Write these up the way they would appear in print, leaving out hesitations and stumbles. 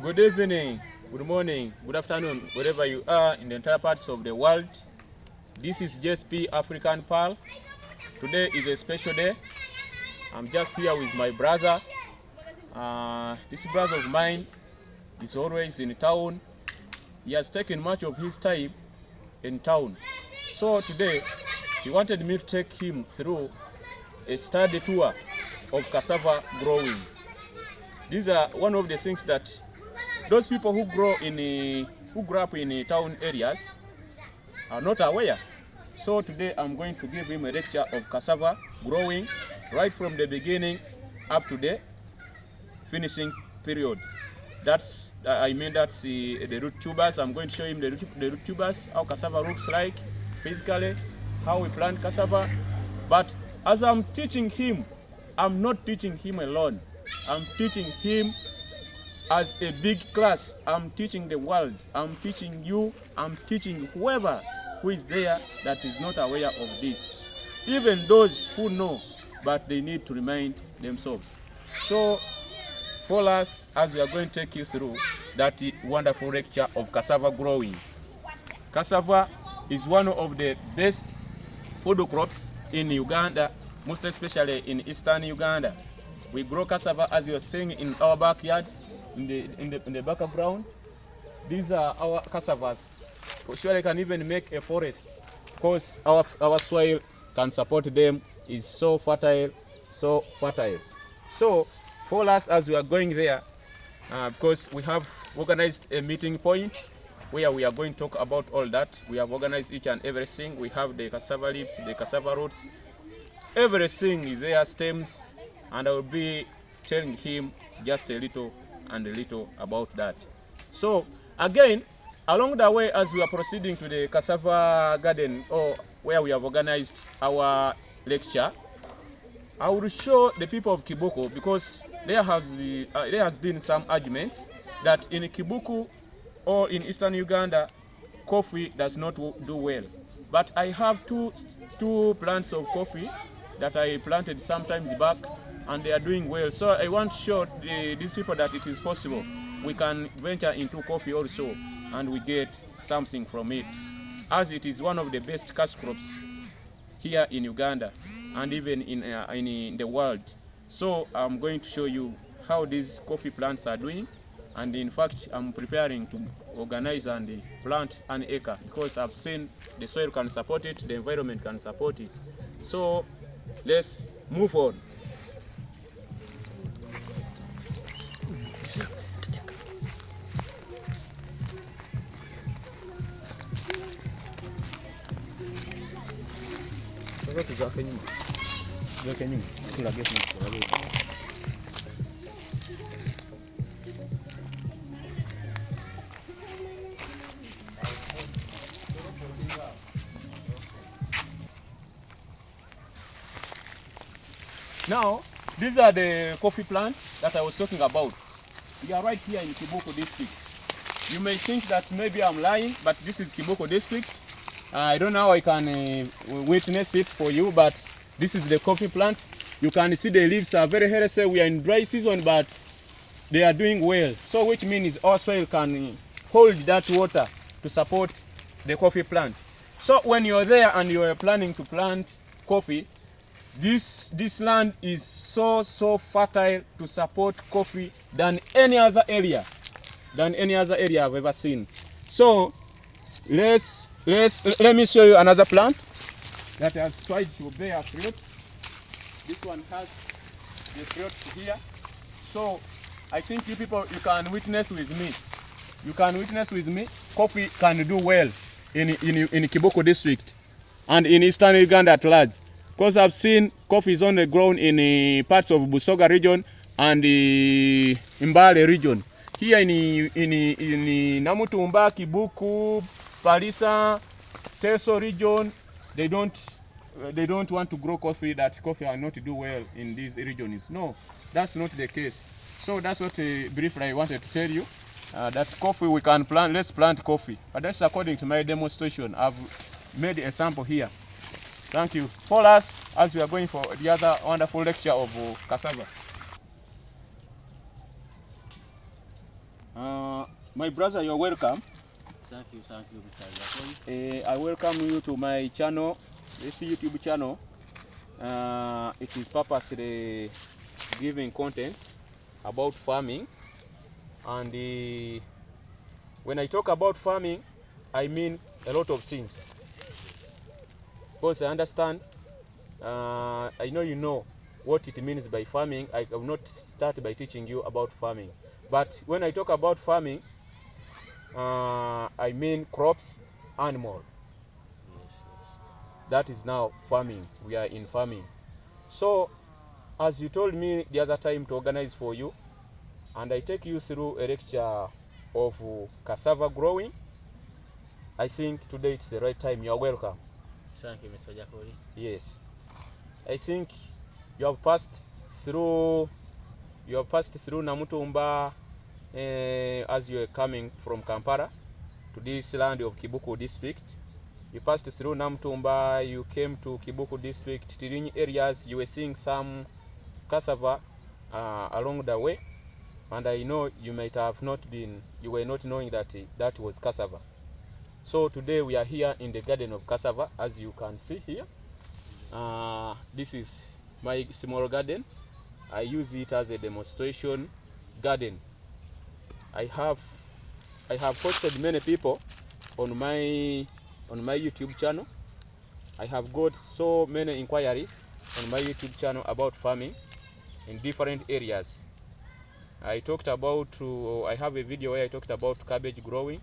Good evening, good morning, good afternoon, wherever you are in the entire parts of the world. This is JSP African Pearl. Today is a special day. I'm just here with my brother. This brother of mine is always in town. He has taken much of his time in town. So today, he wanted me to take him through a study tour of cassava growing. These are one of the things that those people who grow up in town areas are not aware. So today I'm going to give him a lecture of cassava growing right from the beginning up to the finishing period. That's the root tubers. I'm going to show him the root tubers, how cassava looks like physically, how we plant cassava. But as I'm teaching him, I'm not teaching him alone. I'm teaching him as a big class. I'm teaching the world. I'm teaching you. I'm teaching whoever who is there that is not aware of this. Even those who know, but they need to remind themselves. So follow us as we are going to take you through that wonderful lecture of cassava growing. Cassava is one of the best food crops in Uganda, most especially in eastern Uganda. We grow cassava, as you are seeing, in our backyard, in the background. These are our cassavas. For sure, they can even make a forest because our soil can support them. Is so fertile, so fertile. So follow us as we are going there, because we have organized a meeting point where we are going to talk about all that. We have organized each and everything. We have the cassava leaves, the cassava roots, everything is there, stems, and I will be telling him just a little and a little about that. So again, along the way, as we are proceeding to the cassava garden, or where we have organized our lecture, I will show the people of Kibuku, because there has been some arguments that in Kibuku or in eastern Uganda, coffee does not do well. But I have two plants of coffee that I planted sometimes back, and they are doing well. So I want to show these people that it is possible. We can venture into coffee also, and we get something from it, as it is one of the best cash crops here in Uganda and even in the world. So I'm going to show you how these coffee plants are doing, and in fact I'm preparing to organize and plant an acre, because I've seen the soil can support it, the environment can support it. So let's move on. Now, these are the coffee plants that I was talking about. We are right here in Kibuku district. You may think that maybe I'm lying, but this is Kibuku district. I don't know how I can witness it for you, but this is the coffee plant. You can see the leaves are very healthy. We are in dry season, but they are doing well. So which means our soil can hold that water to support the coffee plant. So when you're there and you're planning to plant coffee, this land is so fertile to support coffee than any other area I've ever seen. So let me show you another plant that has tried to bear fruits. This one has the fruit here. So I think you people, you can witness with me. Coffee can do well in Kibuku district and in eastern Uganda at large, because I've seen coffee is only grown in parts of Busoga region and the Mbale region. Here in Namutumba, Kibuku, Parisa, Teso region, they don't want to grow coffee. That coffee are not do well in these regions. No, that's not the case. So that's what briefly I wanted to tell you. That coffee we can plant. Let's plant coffee. But that's according to my demonstration. I've made a sample here. Thank you. Follow us as we are going for the other wonderful lecture of cassava. My brother, you're welcome. Thank you, Mr. I welcome you to my channel, this YouTube channel. It is purposely giving content about farming, and when I talk about farming, I mean a lot of things. Because I understand, I know you know what it means by farming. I will not start by teaching you about farming. But when I talk about farming, I mean crops, animal. Yes. That is now farming. We are in farming. So, as you told me the other time to organize for you, and I take you through a lecture of cassava growing, I think today it's the right time. You are welcome. Thank you, Mr. Jakoli. Yes. I think you have passed through Namutumba as you are coming from Kampala to this land of Kibuku district. You passed through Namutumba, you came to Kibuku district, Tirinyi areas. You were seeing some cassava along the way, and I know you might have you were not knowing that that was cassava. So today we are here in the garden of cassava, as you can see here. This is my small garden. I use it as a demonstration garden. I have hosted many people on my YouTube channel. I have got so many inquiries on my YouTube channel about farming in different areas. I talked about, I have a video where I talked about cabbage growing.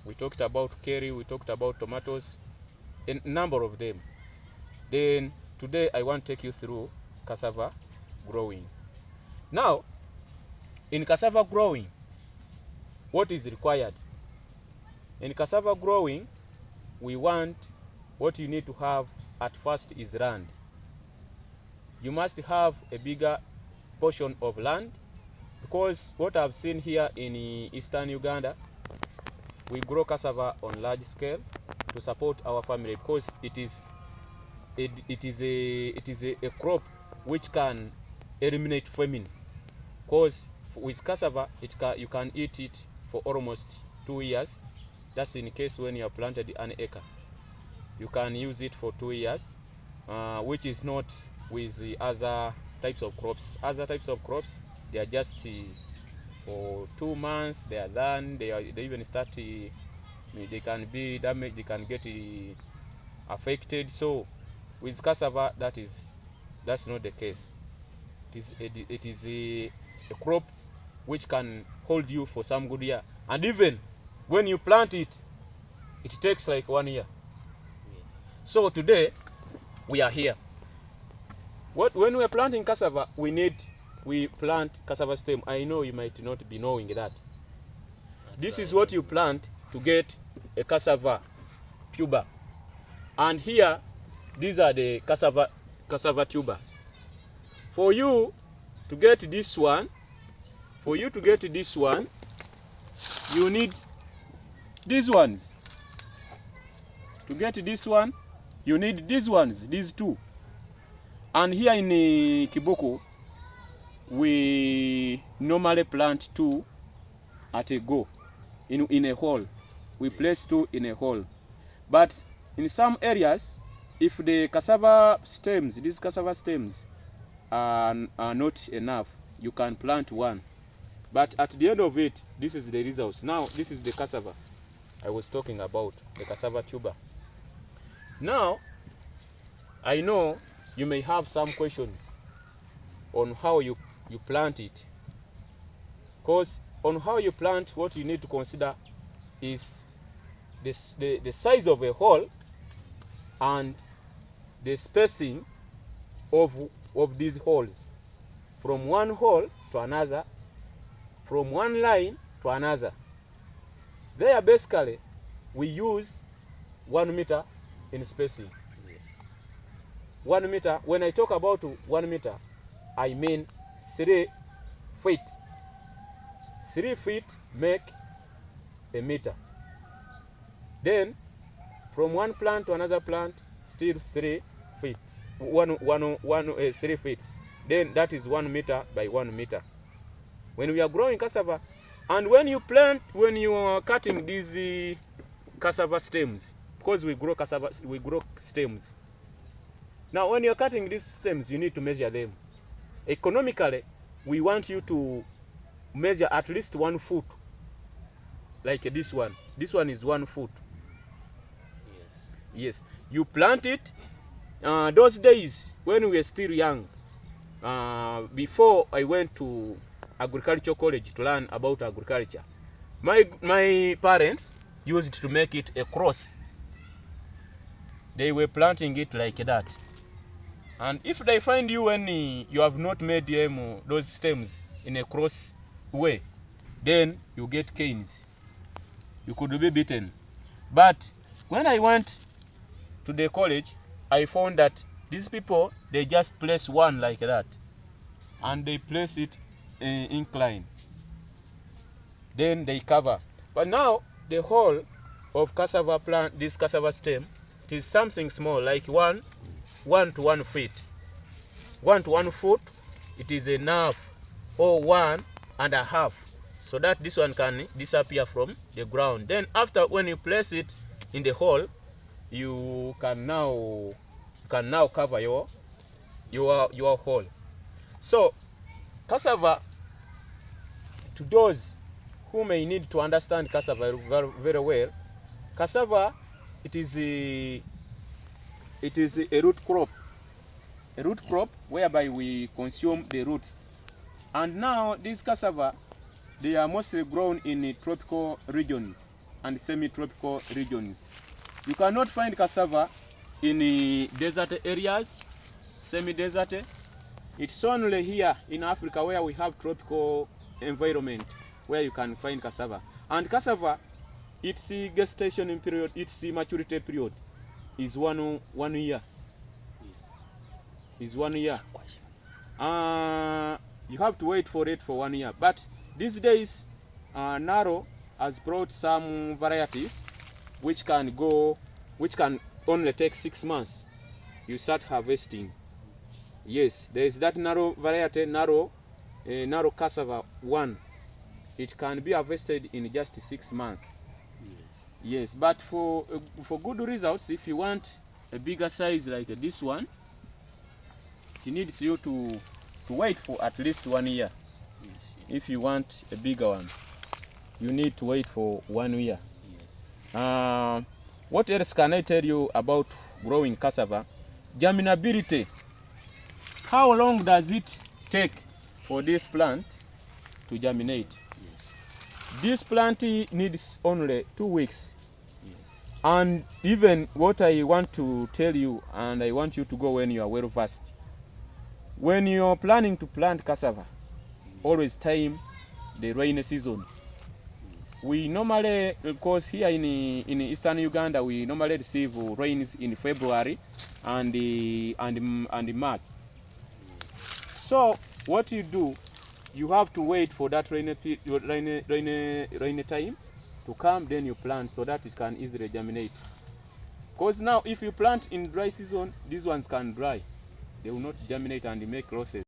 We talked about curry, we talked about tomatoes, a number of them. Then today I want to take you through cassava growing. Now, in cassava growing, what is required? In cassava growing, what you need to have at first is land. You must have a bigger portion of land, because what I've seen here in eastern Uganda, we grow cassava on large scale to support our family, because it is a crop which can eliminate famine. Because with cassava, you can eat it for almost 2 years. That's in case when you have planted an acre. You can use it for 2 years, which is not with the other types of crops. Other types of crops, they are just for 2 months, they are done. They even start, they can be damaged, they can get affected. So with cassava, that's not the case. It is a crop which can hold you for some good year, and even when you plant it, it takes like 1 year. Yes. So today we are here. When we are planting cassava, we plant cassava stem. I know you might not be knowing that. This is what you plant to get a cassava tuber. And here, these are the cassava tubers. For you to get this one, you need these ones. To get this one, you need these ones, these two. And here in Kibuku, we normally plant 2 at a go in a hole. We place 2 in a hole. But in some areas, if the cassava stems, these cassava stems are not enough, you can plant 1. But at the end of it, this is the results. Now, this is the cassava I was talking about, the cassava tuber. Now, I know you may have some questions on how you plant it. Because on how you plant, what you need to consider is the size of a hole and the spacing of these holes. From one hole to another, from one line to another. There basically we use 1 meter in spacing. Yes. 1 meter. When I talk about 1 meter, I mean 3 feet. 3 feet make a meter. Then from one plant to another plant, still 3 feet. 3 feet. Then that is 1 meter by 1 meter. When we are growing cassava, And when you are cutting these cassava stems, because we grow stems. Now when you're cutting these stems, you need to measure them. Economically, we want you to measure at least 1 foot, like this one. This one is 1 foot. Yes. You plant it. Those days when we were still young, before I went to agricultural college to learn about agriculture, my parents used to make it a cross. They were planting it like that. And if they find you when you have not made those stems in a cross way, then you get canes. You could be beaten. But when I went to the college, I found that these people, they just place one like that, and they place it incline. Then they cover. But now the whole of cassava plant, this cassava stem, it is something small, like 1 to 1 feet. 1 to 1 foot, it is enough, or 1.5, so that this one can disappear from the ground. Then after, when you place it in the hole, you can now cover your hole. So cassava, to those who may need to understand cassava very well, cassava, it is a root crop. A root crop whereby we consume the roots. And now these cassava, they are mostly grown in tropical regions and semi-tropical regions. You cannot find cassava in desert areas, semi-desert. It's only here in Africa where we have tropical environment where you can find cassava. And cassava, its gestation period, its maturity period is one year. Is 1 year. You have to wait for it for 1 year. But these days, Naro has brought some varieties which can only take 6 months. You start harvesting. Yes, there is that narrow variety, narrow cassava 1. It can be harvested in just 6 months. Yes, but for good results, if you want a bigger size like this one, it needs you to wait for at least 1 year. If you want a bigger one, you need to wait for 1 year. What else can I tell you about growing cassava? Germinability. How long does it take for this plant to germinate? This plant needs only 2 weeks. And even what I want to tell you, and I want you to go when you are well versed, when you're planning to plant cassava, always time the rainy season. We normally, because here in eastern Uganda, we normally receive rains in February and March. So what you do, you have to wait for that rainy time to come, then you plant so that it can easily germinate. Because now if you plant in dry season, these ones can dry. They will not germinate and make losses.